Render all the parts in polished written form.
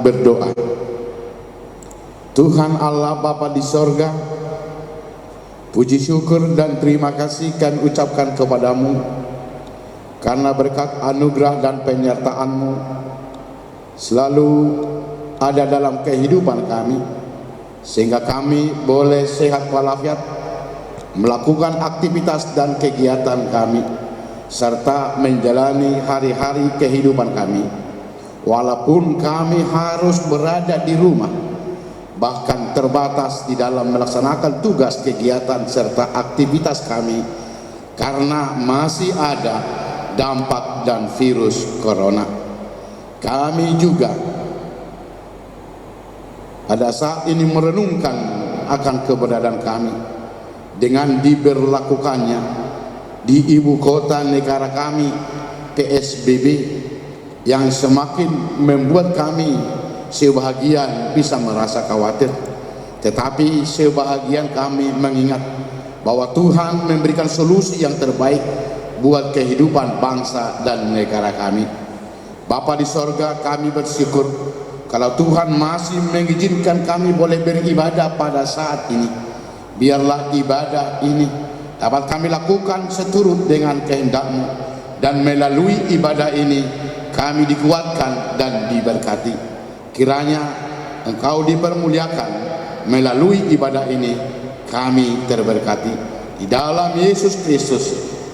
berdoa. Tuhan Allah Bapa di sorga, puji syukur dan terima kasih kami ucapkan kepadamu karena berkat anugerah dan penyertaan-Mu selalu ada dalam kehidupan kami, sehingga kami boleh sehat walafiat melakukan aktivitas dan kegiatan kami serta menjalani hari-hari kehidupan kami. Walaupun kami harus berada di rumah, bahkan terbatas di dalam melaksanakan tugas kegiatan serta aktivitas kami karena masih ada dampak dan virus corona. Kami juga pada saat ini merenungkan akan keberadaan kami dengan diberlakukannya di ibu kota negara kami PSBB yang semakin membuat kami sebahagian bisa merasa khawatir, tetapi sebahagian kami mengingat bahwa Tuhan memberikan solusi yang terbaik buat kehidupan bangsa dan negara kami. Bapa di sorga, kami bersyukur kalau Tuhan masih mengizinkan kami boleh beribadah pada saat ini. Biarlah ibadah ini dapat kami lakukan seturut dengan kehendak-Mu, dan melalui ibadah ini kami dikuatkan dan diberkati. Kiranya Engkau dipermuliakan melalui ibadah ini, kami terberkati di dalam Yesus Kristus,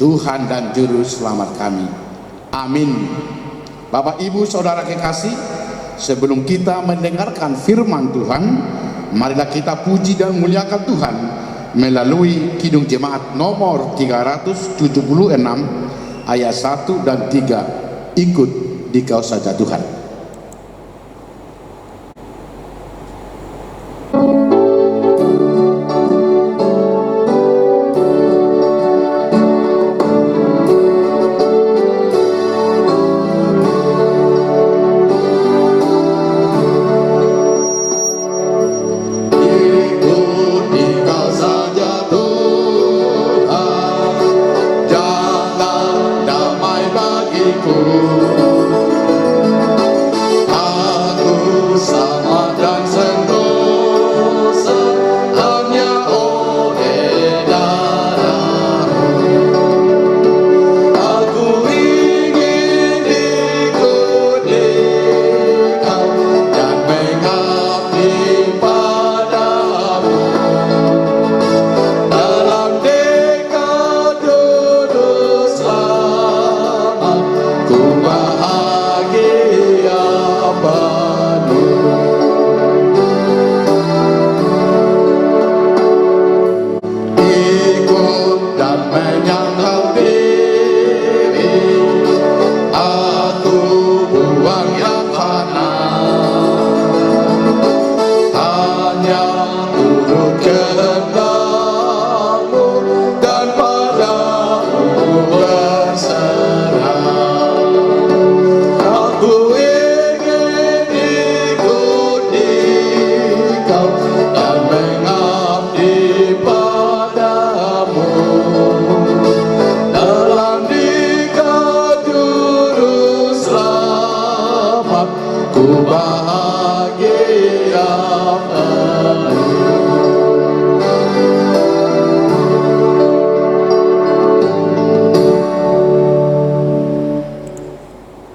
Tuhan dan Juru Selamat kami. Amin. Bapak Ibu Saudara kekasih, sebelum kita mendengarkan firman Tuhan, marilah kita puji dan muliakan Tuhan melalui Kidung Jemaat nomor 376 ayat 1 dan 3. Ikut Dikau saja Tuhan.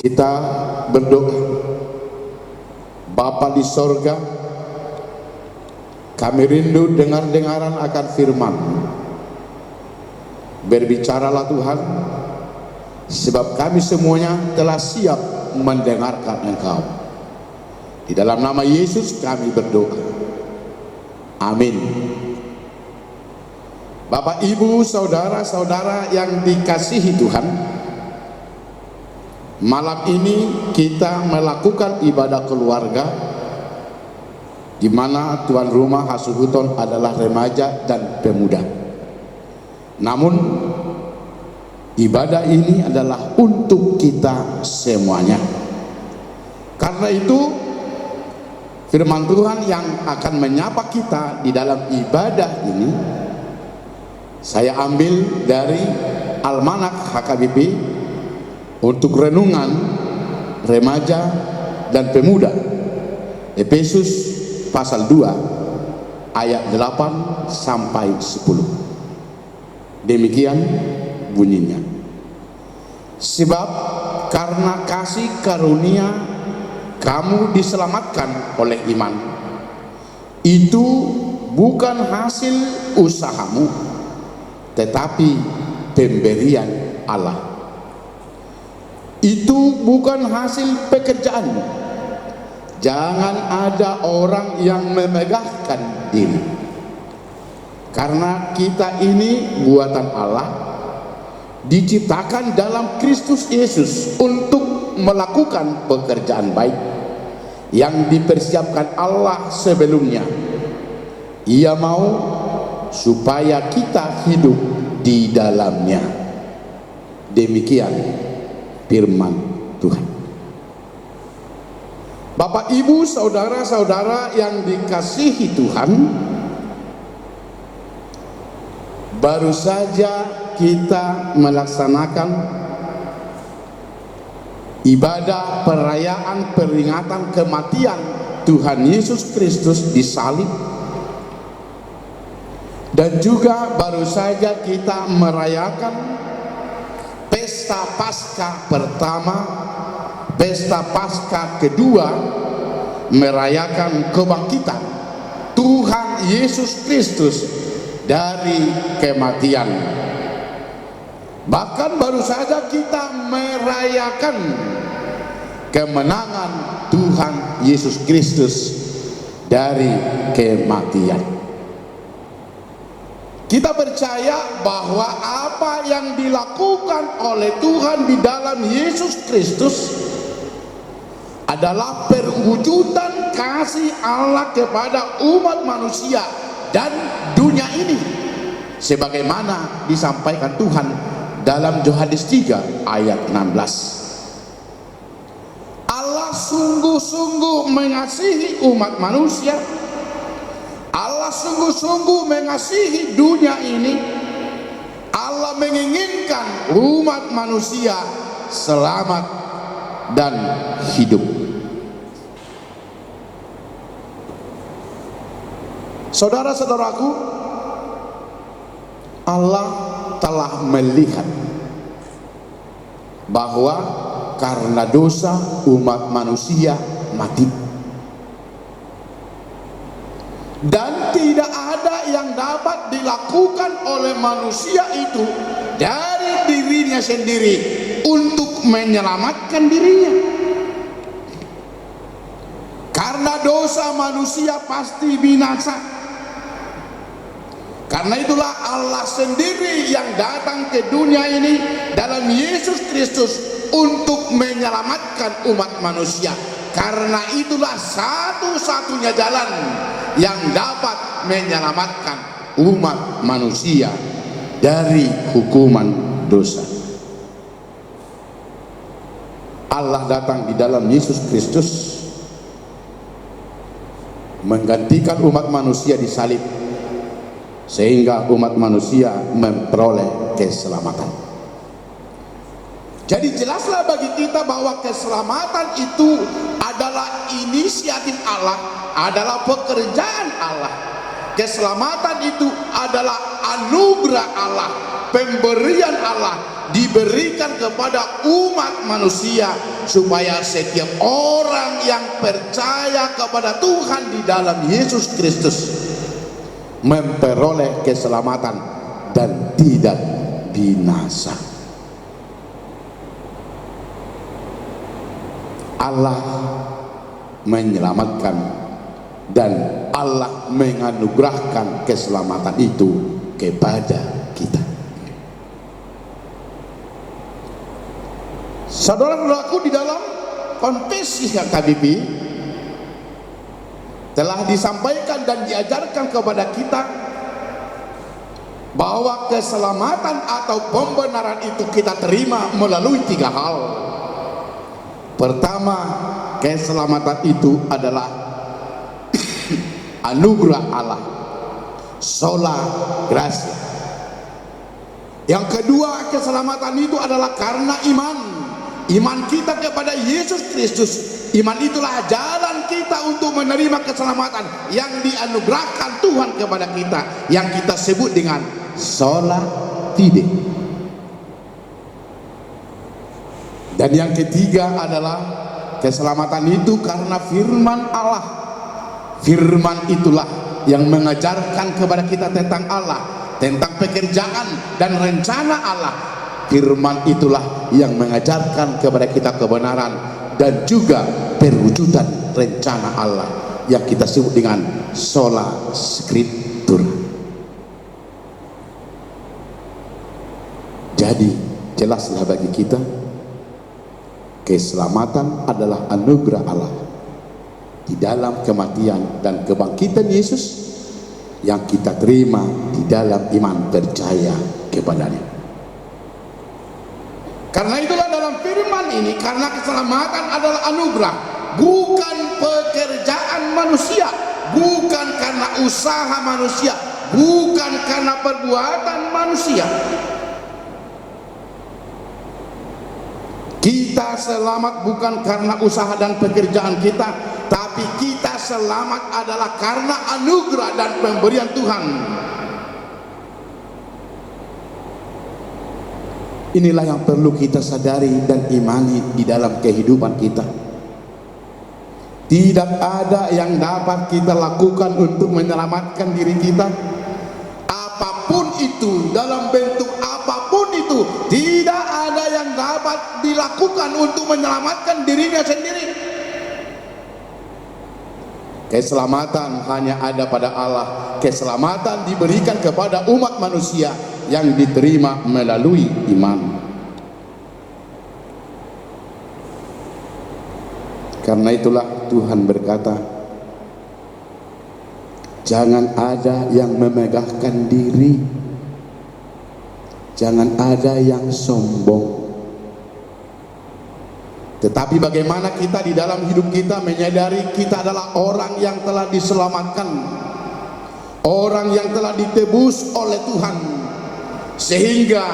Kita berdoa. Bapa di sorga, kami rindu dengar-dengaran akan firman. Berbicaralah Tuhan, sebab kami semuanya telah siap mendengarkan Engkau. Di dalam nama Yesus kami berdoa. Amin. Bapak, Ibu, saudara-saudara yang dikasihi Tuhan, malam ini kita melakukan ibadah keluarga, di mana tuan rumah Hasuhuton adalah remaja dan pemuda. Namun ibadah ini adalah untuk kita semuanya. Karena itu firman Tuhan yang akan menyapa kita di dalam ibadah ini saya ambil dari Almanak HKBP untuk renungan remaja dan pemuda Efesus pasal 2 ayat 8 sampai 10. Demikian bunyinya. Sebab karena kasih karunia kamu diselamatkan oleh iman. Itu bukan hasil usahamu, tetapi pemberian Allah. Itu bukan hasil pekerjaanmu. Jangan ada orang yang memegahkan diri. Karena kita ini buatan Allah, diciptakan dalam Kristus Yesus untuk melakukan pekerjaan baik yang dipersiapkan Allah sebelumnya. Ia mau supaya kita hidup di dalamnya. Demikian firman Tuhan. Bapak, Ibu, saudara-saudara yang dikasihi Tuhan, baru saja kita melaksanakan ibadah perayaan peringatan kematian Tuhan Yesus Kristus disalib, dan juga baru saja kita merayakan pesta Paskah pertama, pesta Paskah kedua, merayakan kebangkitan Tuhan Yesus Kristus dari kematian. Bahkan baru saja kita merayakan kemenangan Tuhan Yesus Kristus dari kematian. Kita percaya bahwa apa yang dilakukan oleh Tuhan di dalam Yesus Kristus adalah perwujudan kasih Allah kepada umat manusia dan dunia ini, sebagaimana disampaikan Tuhan dalam Yohanes 3 ayat 16. Allah sungguh-sungguh mengasihi umat manusia. Allah sungguh-sungguh mengasihi dunia ini. Allah menginginkan umat manusia selamat dan hidup. Saudara-saudaraku, Allah telah melihat bahwa karena dosa umat manusia mati, dan tidak ada yang dapat dilakukan oleh manusia itu dari dirinya sendiri untuk menyelamatkan dirinya. Karena dosa manusia pasti binasa. Karena itulah Allah sendiri yang datang ke dunia ini dalam Yesus Kristus untuk menyelamatkan umat manusia. Karena itulah satu-satunya jalan yang dapat menyelamatkan umat manusia dari hukuman dosa. Allah datang di dalam Yesus Kristus menggantikan umat manusia di salib, sehingga umat manusia memperoleh keselamatan. Jadi jelaslah bagi kita bahwa keselamatan itu adalah inisiatif Allah, adalah pekerjaan Allah. Keselamatan itu adalah anugerah Allah, pemberian Allah, diberikan kepada umat manusia supaya setiap orang yang percaya kepada Tuhan di dalam Yesus Kristus memperoleh keselamatan dan tidak binasa. Allah menyelamatkan dan Allah menganugerahkan keselamatan itu kepada kita. Saudara-saudaraku, di dalam konfesi HKBP telah disampaikan dan diajarkan kepada kita bahwa keselamatan atau pembenaran itu kita terima melalui 3 hal. Pertama, keselamatan itu adalah anugerah Allah, sola gratia. Yang kedua, keselamatan itu adalah karena iman kita kepada Yesus Kristus. Iman itulah jalan kita untuk menerima keselamatan yang dianugerahkan Tuhan kepada kita, yang kita sebut dengan sola fide. Dan yang ketiga adalah keselamatan itu karena firman Allah. Firman itulah yang mengajarkan kepada kita tentang Allah, tentang pekerjaan dan rencana Allah. Firman itulah yang mengajarkan kepada kita kebenaran dan juga perwujudan rencana Allah yang kita sebut dengan sola scriptura. Jadi jelaslah bagi kita, keselamatan adalah anugerah Allah di dalam kematian dan kebangkitan Yesus yang kita terima di dalam iman percaya kepadanya. Karena itulah dalam firman ini, karena keselamatan adalah anugerah, bukan pekerjaan manusia, bukan karena usaha manusia, bukan karena perbuatan manusia. Kita selamat bukan karena usaha dan pekerjaan kita, tapi kita selamat adalah karena anugerah dan pemberian Tuhan. Inilah yang perlu kita sadari dan imani di dalam kehidupan kita. Tidak ada yang dapat kita lakukan untuk menyelamatkan diri kita. Apapun itu, dalam bentuk apapun itu, tidak ada yang dapat dilakukan untuk menyelamatkan dirinya sendiri. Keselamatan hanya ada pada Allah. Keselamatan diberikan kepada umat manusia yang diterima melalui iman. Karena itulah Tuhan berkata, jangan ada yang memegahkan diri, jangan ada yang sombong. Tetapi bagaimana kita di dalam hidup kita menyadari kita adalah orang yang telah diselamatkan, orang yang telah ditebus oleh Tuhan, sehingga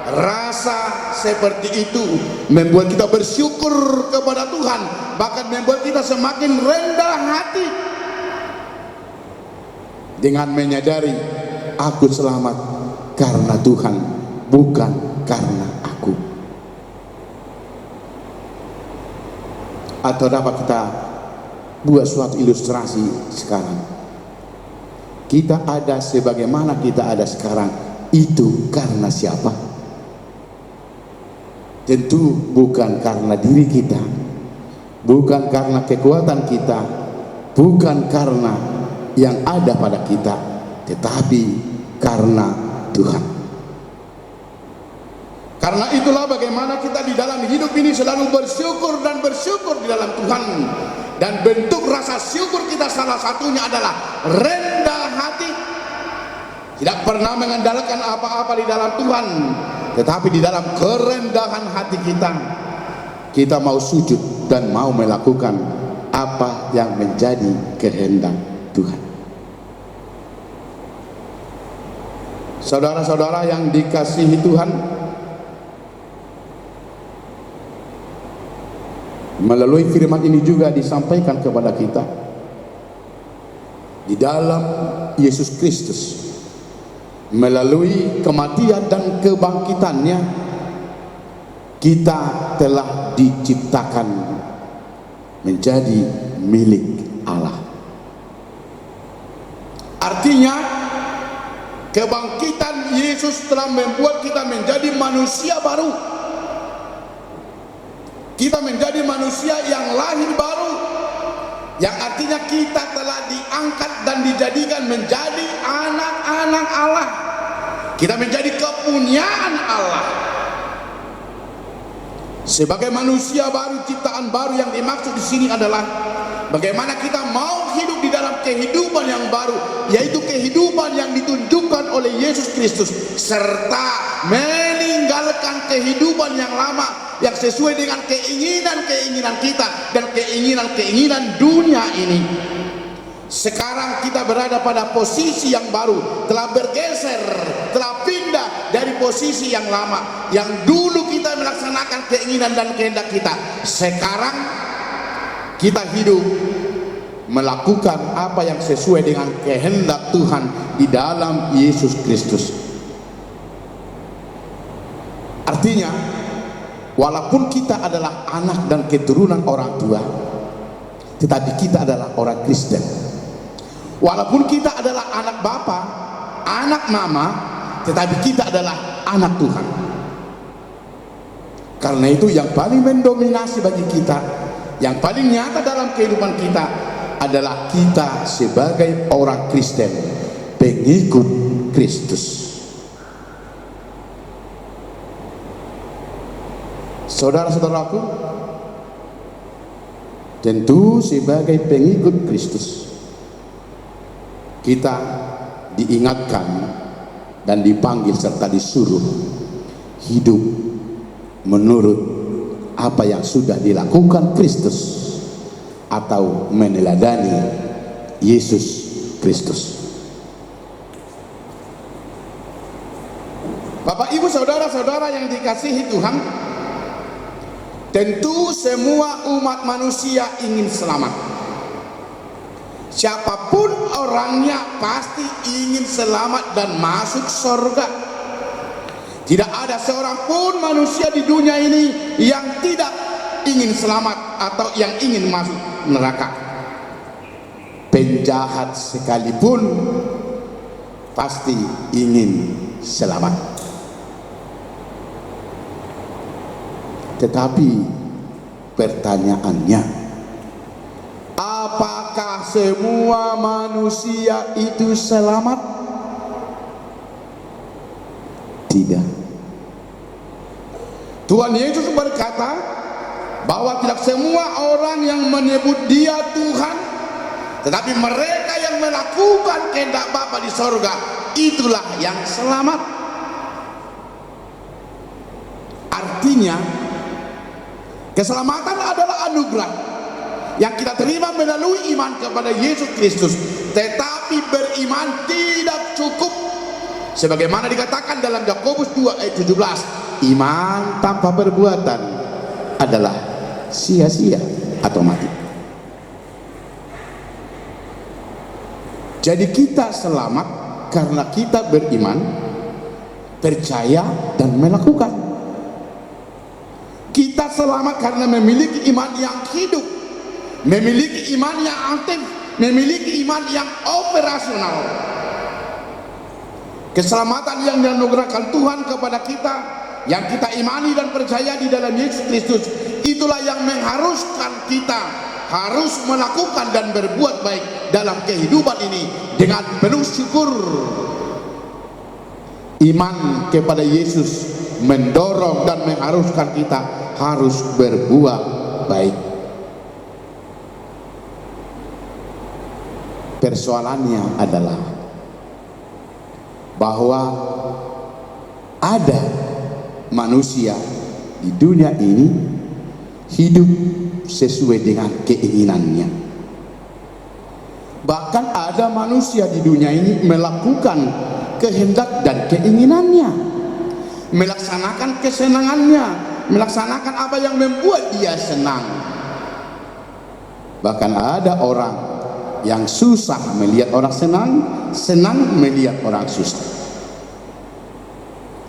rasa seperti itu membuat kita bersyukur kepada Tuhan, bahkan membuat kita semakin rendah hati dengan menyadari aku selamat karena Tuhan, bukan karena aku. Atau dapat kita buat suatu ilustrasi sekarang. Kita ada sebagaimana kita ada sekarang itu karena siapa? Tentu bukan karena diri kita, bukan karena kekuatan kita, bukan karena yang ada pada kita, tetapi karena Tuhan. Karena itulah bagaimana kita di dalam hidup ini selalu bersyukur dan bersyukur di dalam Tuhan. Dan bentuk rasa syukur kita salah satunya adalah rendah hati. Tidak pernah mengandalkan apa-apa di dalam Tuhan, tetapi di dalam kerendahan hati kita mau sujud dan mau melakukan apa yang menjadi kehendak Tuhan. Saudara-saudara yang dikasihi Tuhan, melalui firman ini juga disampaikan kepada kita, di dalam Yesus Kristus, melalui kematian dan kebangkitannya, kita telah diciptakan menjadi milik Allah. Artinya kebangkitan Yesus telah membuat kita menjadi manusia baru. Kita menjadi manusia yang lahir baru, yang artinya kita telah diangkat dan dijadikan menjadi anak-anak Allah. Kita menjadi kepunyaan Allah. Sebagai manusia baru, ciptaan baru, yang dimaksud di sini adalah bagaimana kita mau hidup di dalam kehidupan yang baru, yaitu kehidupan yang ditunjukkan oleh Yesus Kristus, serta meninggalkan kehidupan yang lama yang sesuai dengan keinginan-keinginan kita dan keinginan-keinginan dunia ini. Sekarang kita berada pada posisi yang baru, telah bergeser, telah pindah dari posisi yang lama, yang dulu kita melaksanakan keinginan dan kehendak kita. Sekarang kita hidup melakukan apa yang sesuai dengan kehendak Tuhan di dalam Yesus Kristus. Artinya, walaupun kita adalah anak dan keturunan orang tua, tetapi kita adalah orang Kristen. Walaupun kita adalah anak bapa, anak mama, tetapi kita adalah anak Tuhan. Karena itu yang paling mendominasi bagi kita, yang paling nyata dalam kehidupan kita adalah kita sebagai orang Kristen, pengikut Kristus. Saudara-saudaraku, tentu sebagai pengikut Kristus kita diingatkan dan dipanggil serta disuruh hidup menurut apa yang sudah dilakukan Kristus atau meneladani Yesus Kristus. Bapak, Ibu, saudara-saudara yang dikasihi Tuhan, tentu semua umat manusia ingin selamat. Siapapun orangnya pasti ingin selamat dan masuk surga. Tidak ada seorang pun manusia di dunia ini yang tidak ingin selamat atau yang ingin masuk neraka. Penjahat sekalipun pasti ingin selamat. Tetapi pertanyaannya, apakah semua manusia itu selamat? Tidak. Tuhan Yesus berkata bahwa tidak semua orang yang menyebut Dia Tuhan, tetapi mereka yang melakukan kehendak Bapa di sorga, itulah yang selamat. Artinya, keselamatan adalah anugerah yang kita terima melalui iman kepada Yesus Kristus. Tetapi beriman tidak cukup. Sebagaimana dikatakan dalam Yakobus 2 ayat 17, iman tanpa perbuatan adalah sia-sia atau mati. Jadi kita selamat karena kita beriman, percaya, dan melakukan. Kita selamat karena memiliki iman yang hidup, memiliki iman yang aktif, memiliki iman yang operasional. Keselamatan yang dianugerahkan Tuhan kepada kita, yang kita imani dan percaya di dalam Yesus Kristus, itulah yang mengharuskan kita harus melakukan dan berbuat baik dalam kehidupan ini dengan penuh syukur. Iman kepada Yesus mendorong dan mengharuskan kita harus berbuat baik. Persoalannya adalah bahwa ada manusia di dunia ini hidup sesuai dengan keinginannya. Bahkan ada manusia di dunia ini melakukan kehendak dan keinginannya, melaksanakan kesenangannya, melaksanakan apa yang membuat dia senang. Bahkan ada orang yang susah melihat orang senang, senang melihat orang susah.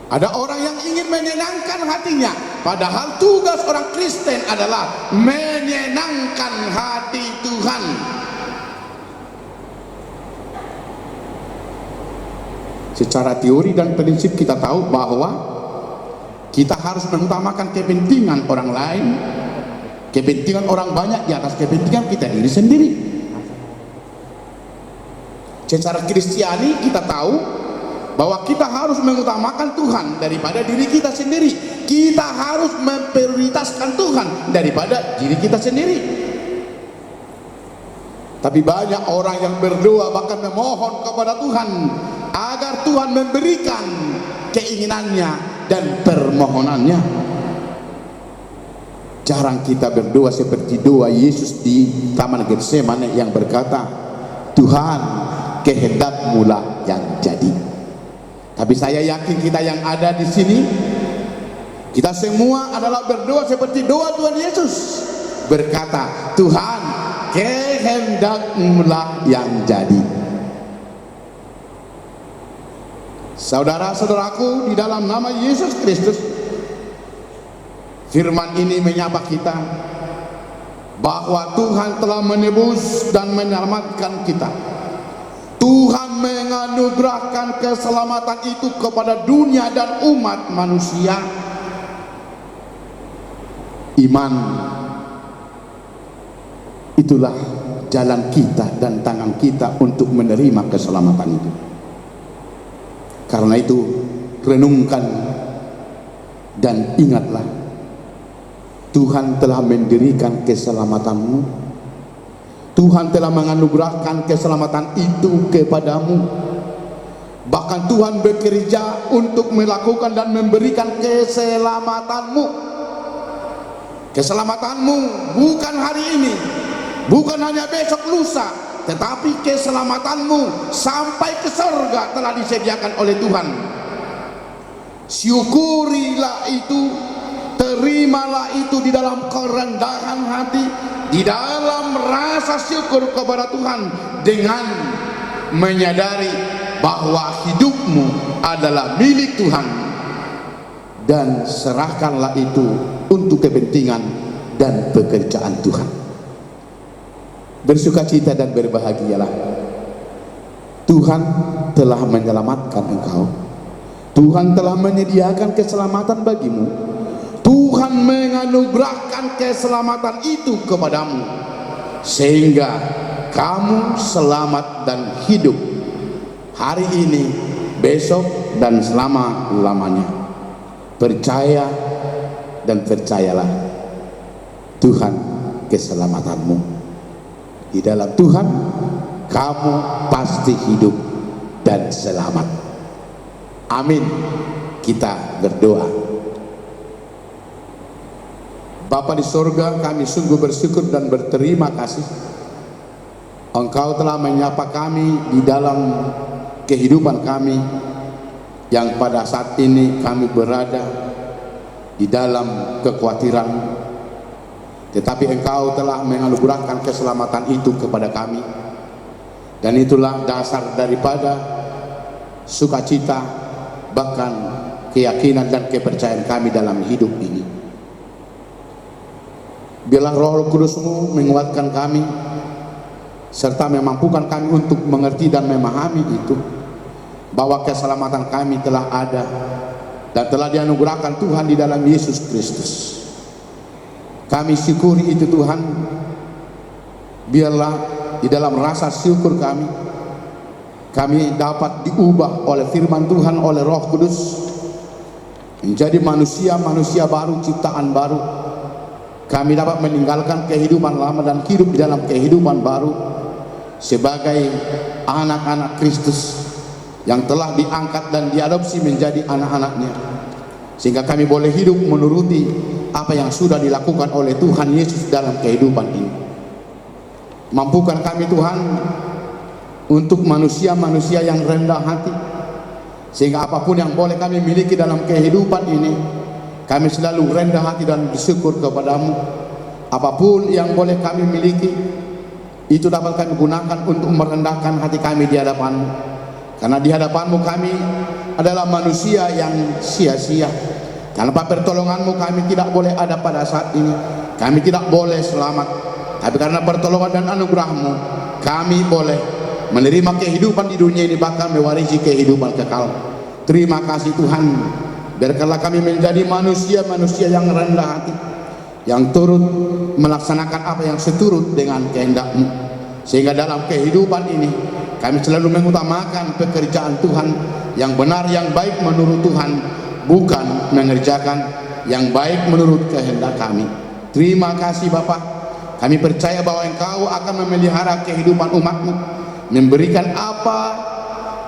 Ada orang yang ingin menyenangkan hatinya, padahal tugas orang Kristen adalah menyenangkan hati Tuhan. Secara teori dan prinsip kita tahu bahwa kita harus mengutamakan kepentingan orang lain, kepentingan orang banyak di atas kepentingan kita diri sendiri. Secara Kristiani kita tahu bahwa kita harus mengutamakan Tuhan daripada diri kita sendiri. Kita harus memprioritaskan Tuhan daripada diri kita sendiri. Tapi banyak orang yang berdoa bahkan memohon kepada Tuhan agar Tuhan memberikan keinginannya dan permohonannya. Jarang kita berdoa seperti doa Yesus di Taman Getsemane yang berkata, Tuhan, kehendak-Mu lah yang jadi. Tapi saya yakin kita yang ada di sini, kita semua adalah berdoa seperti doa Tuhan Yesus. berkata, Tuhan, kehendak-Mu lah yang jadi. Saudara-saudaraku, di dalam nama Yesus Kristus, firman ini menyapa kita bahwa Tuhan telah menebus dan menyelamatkan kita. Tuhan menganugerahkan keselamatan itu kepada dunia dan umat manusia. Iman itulah jalan kita dan tangan kita untuk menerima keselamatan itu. Karena itu, renungkan dan ingatlah, Tuhan telah mendirikan keselamatanmu. Tuhan telah menganugerahkan keselamatan itu kepadamu. Bahkan Tuhan bekerja untuk melakukan dan memberikan keselamatanmu. Keselamatanmu bukan hari ini, bukan hanya besok lusa, tetapi keselamatanmu sampai ke surga telah disediakan oleh Tuhan. Syukurilah itu, terimalah itu di dalam kerendahan hati, di dalam rasa syukur kepada Tuhan, dengan menyadari bahwa hidupmu adalah milik Tuhan, dan serahkanlah itu untuk kepentingan dan pekerjaan Tuhan. Bersukacita dan berbahagialah. Tuhan telah menyelamatkan engkau. Tuhan telah menyediakan keselamatan bagimu. Tuhan menganugerahkan keselamatan itu kepadamu, sehingga kamu selamat dan hidup hari ini, besok, dan selama-lamanya. Percaya dan percayalah, Tuhan keselamatanmu. Di dalam Tuhan kamu pasti hidup dan selamat. Amin. Kita berdoa. Bapa di sorga, kami sungguh bersyukur dan berterima kasih. Engkau telah menyapa kami di dalam kehidupan kami, yang pada saat ini kami berada di dalam kekhawatiran, tetapi Engkau telah menganugerahkan keselamatan itu kepada kami. Dan itulah dasar daripada sukacita, bahkan keyakinan dan kepercayaan kami dalam hidup ini. Biarlah Roh Kudus-Mu menguatkan kami, serta memampukan kami untuk mengerti dan memahami itu, bahwa keselamatan kami telah ada dan telah dianugerahkan Tuhan di dalam Yesus Kristus. Kami syukuri itu Tuhan. Biarlah di dalam rasa syukur kami dapat diubah oleh firman Tuhan, oleh Roh Kudus, menjadi manusia baru, ciptaan baru. Kami dapat meninggalkan kehidupan lama dan hidup di dalam kehidupan baru sebagai anak-anak Kristus yang telah diangkat dan diadopsi menjadi anak-anaknya, sehingga kami boleh hidup menuruti apa yang sudah dilakukan oleh Tuhan Yesus dalam kehidupan ini. Mampukan kami Tuhan untuk manusia-manusia yang rendah hati, sehingga apapun yang boleh kami miliki dalam kehidupan ini, kami selalu rendah hati dan bersyukur kepadamu. Apapun yang boleh kami miliki, itu dapat kami gunakan untuk merendahkan hati kami di hadapanmu. Karena di hadapanmu kami adalah manusia yang sia-sia. Tanpa pertolonganmu kami tidak boleh ada pada saat ini. Kami tidak boleh selamat. Tapi karena pertolongan dan anugerahmu, kami boleh menerima kehidupan di dunia ini, bahkan mewarisi kehidupan kekal. Terima kasih Tuhan. Biarkanlah kami menjadi manusia-manusia yang rendah hati, yang turut melaksanakan apa yang seturut dengan kehendak-Mu, sehingga dalam kehidupan ini kami selalu mengutamakan pekerjaan Tuhan yang benar, yang baik menurut Tuhan, bukan mengerjakan yang baik menurut kehendak kami. Terima kasih Bapa. Kami percaya bahwa Engkau akan memelihara kehidupan umat-Mu, memberikan apa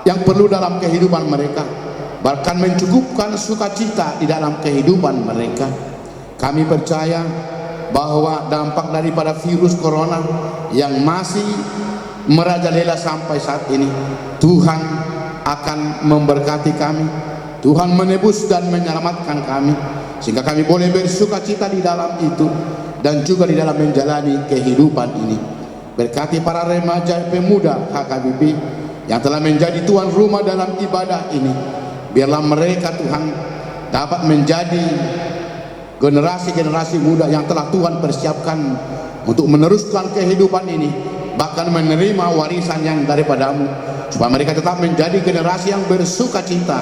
yang perlu dalam kehidupan mereka, bahkan mencukupkan sukacita di dalam kehidupan mereka. Kami percaya bahwa dampak daripada virus corona yang masih merajalela sampai saat ini, Tuhan akan memberkati kami, Tuhan menebus dan menyelamatkan kami, sehingga kami boleh bersukacita di dalam itu. dan juga di dalam menjalani kehidupan ini. Berkati para remaja pemuda HKBP yang telah menjadi tuan rumah dalam ibadah ini. Biarlah mereka Tuhan dapat menjadi generasi-generasi muda yang telah Tuhan persiapkan untuk meneruskan kehidupan ini, bahkan menerima warisan yang daripadamu, supaya mereka tetap menjadi generasi yang bersuka cita,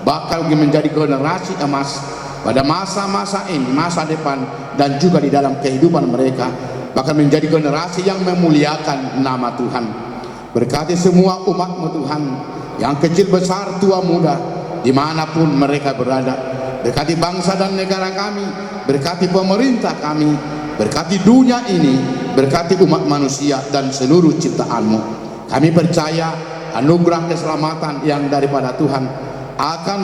bahkan menjadi generasi emas pada masa-masa ini, masa depan, dan juga di dalam kehidupan mereka, bahkan menjadi generasi yang memuliakan nama Tuhan. Berkati semua umat-Mu Tuhan, yang kecil besar tua muda, dimanapun mereka berada. Berkati bangsa dan negara kami, berkati pemerintah kami, berkati dunia ini, berkati umat manusia dan seluruh ciptaan-Mu. Kami percaya anugerah keselamatan yang daripada Tuhan akan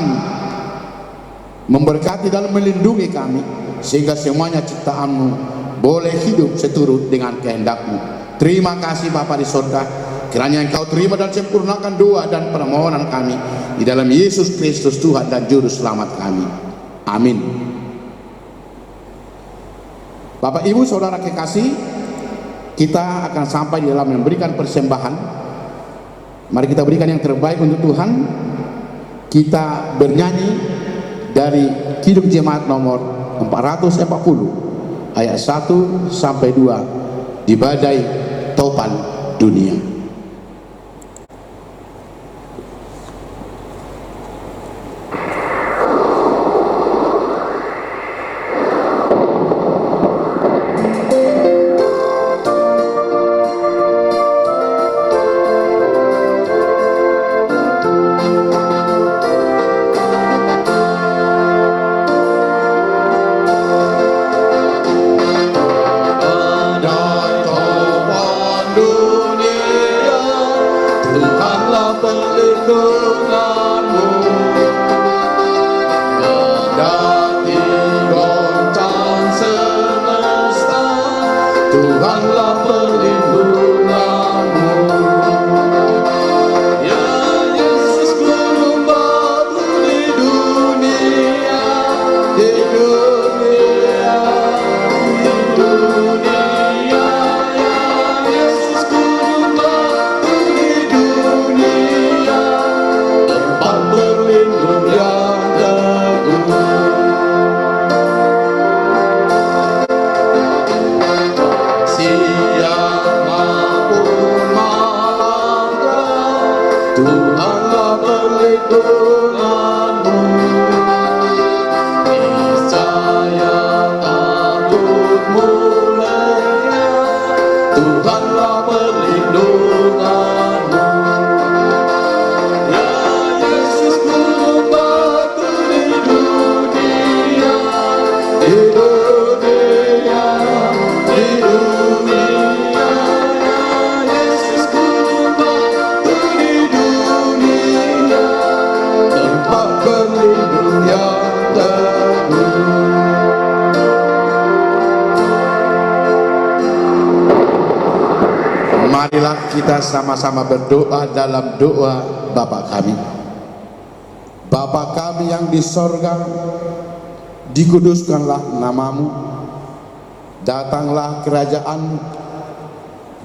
memberkati dan melindungi kami, sehingga semuanya ciptaan-Mu boleh hidup seturut dengan kehendak-Mu. Terima kasih Bapa di surga, kiranya Engkau terima dan sempurnakan doa dan permohonan kami di dalam Yesus Kristus Tuhan dan Juru Selamat kami. Amin. Bapak Ibu Saudara kekasih, kita akan sampai di dalam memberikan persembahan. Mari kita berikan yang terbaik untuk Tuhan. Kita bernyanyi dari Kidung Jemaat nomor 440 ayat 1 sampai 2, di badai topan dunia. Marilah kita sama-sama berdoa dalam doa Bapa kami. Bapa kami yang di sorga, dikuduskanlah namamu, datanglah kerajaanmu,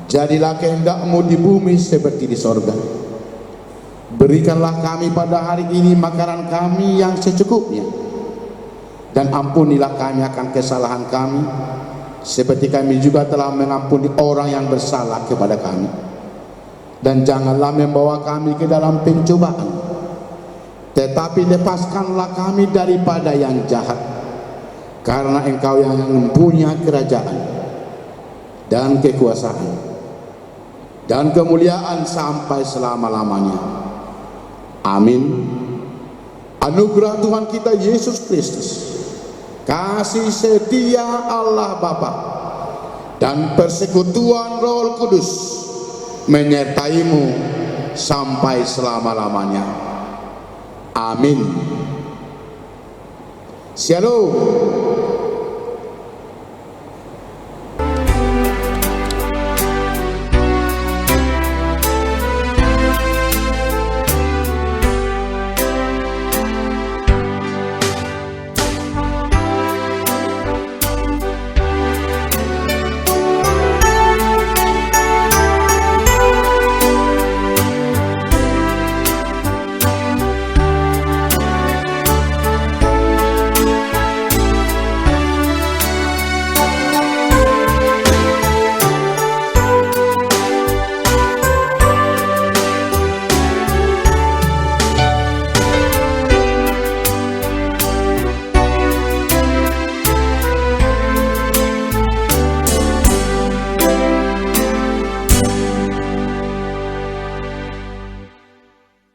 jadilah kehendak-Mu di bumi seperti di sorga. Berikanlah kami pada hari ini makanan kami yang secukupnya, dan ampunilah kami akan kesalahan kami, seperti kami juga telah mengampuni orang yang bersalah kepada kami. Dan janganlah membawa kami ke dalam pencobaan, tetapi lepaskanlah kami daripada yang jahat, karena Engkau yang mempunyai kerajaan dan kekuasaan dan kemuliaan sampai selama-lamanya. Amin. Anugerah Tuhan kita Yesus Kristus, kasih setia Allah Bapa, dan persekutuan Roh Kudus menyertai-mu sampai selama-lamanya. Amin. Shalom.